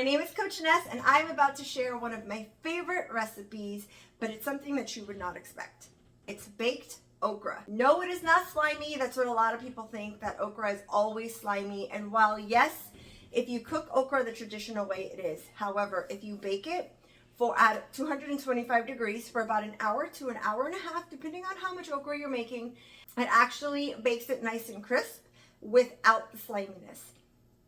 My name is Coach Ness, and I'm about to share one of my favorite recipes, but it's something that you would not expect. It's baked okra. No, it is not slimy. That's what a lot of people think, that okra is always slimy. And while yes, if you cook okra the traditional way, it is. However, if you bake it at 225 degrees for about an hour to an hour and a half, depending on how much okra you're making, it actually bakes it nice and crisp without the sliminess.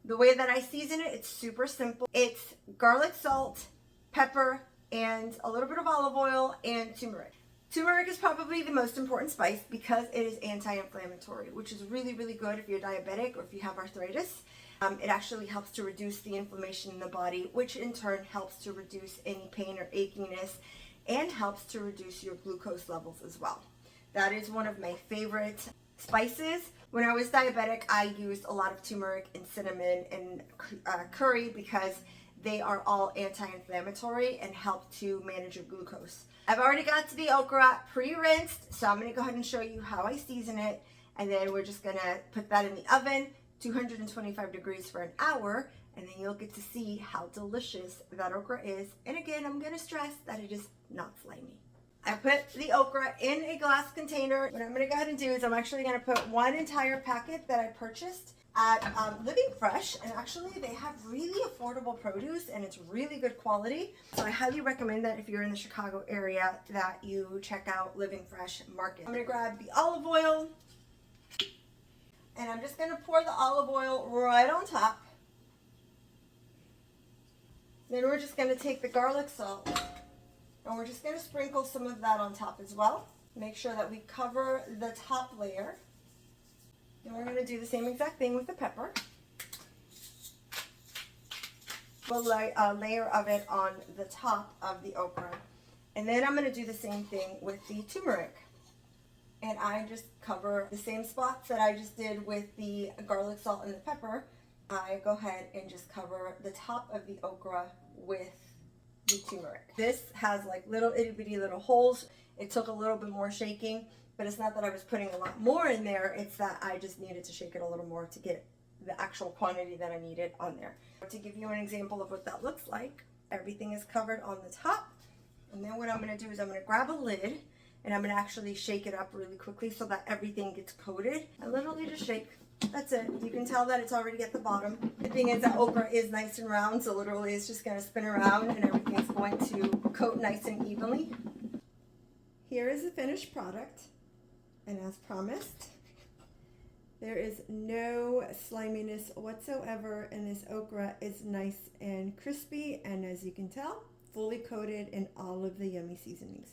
The way that I season it, it's super simple. It's garlic, salt, pepper, and a little bit of olive oil and turmeric. Turmeric is probably the most important spice because it is anti-inflammatory, which is really, really good if you're diabetic or if you have arthritis. It actually helps to reduce the inflammation in the body, which in turn helps to reduce any pain or achiness and helps to reduce your glucose levels as well. That is one of my favorite spices. When I was diabetic, I used a lot of turmeric and cinnamon and curry because they are all anti-inflammatory and help to manage your glucose. I've already got to the okra pre-rinsed, so I'm going to go ahead and show you how I season it, and then we're just going to put that in the oven, 225 degrees for an hour, and then you'll get to see how delicious that okra is. And again, I'm going to stress that it is not slimy. I put the okra in a glass container. What I'm going to go ahead and do is I'm actually going to put one entire packet that I purchased at Living Fresh, and actually they have really affordable produce and it's really good quality. So I highly recommend that if you're in the Chicago area that you check out Living Fresh Market. I'm going to grab the olive oil, and I'm just going to pour the olive oil right on top. Then we're just going to take the garlic salt, and we're just going to sprinkle some of that on top as well. Make sure that we cover the top layer. And we're going to do the same exact thing with the pepper. We'll lay a layer of it on the top of the okra. And then I'm going to do the same thing with the turmeric. And I just cover the same spots that I just did with the garlic, salt, and the pepper. I go ahead and just cover the top of the okra with the turmeric. This has like little itty bitty little holes. It took a little bit more shaking, but it's not that I was putting a lot more in there. It's that I just needed to shake it a little more to get the actual quantity that I needed on there. To give you an example of what that looks like, everything is covered on the top. And then what I'm going to do is I'm going to grab a lid, and I'm going to actually shake it up really quickly so that everything gets coated. I literally just shake. That's it. You can tell that it's already at the bottom. The thing is that okra is nice and round, so literally it's just going to spin around and everything's going to coat nice and evenly. Here is the finished product, and as promised, there is no sliminess whatsoever, and this okra is nice and crispy, and as you can tell, fully coated in all of the yummy seasonings.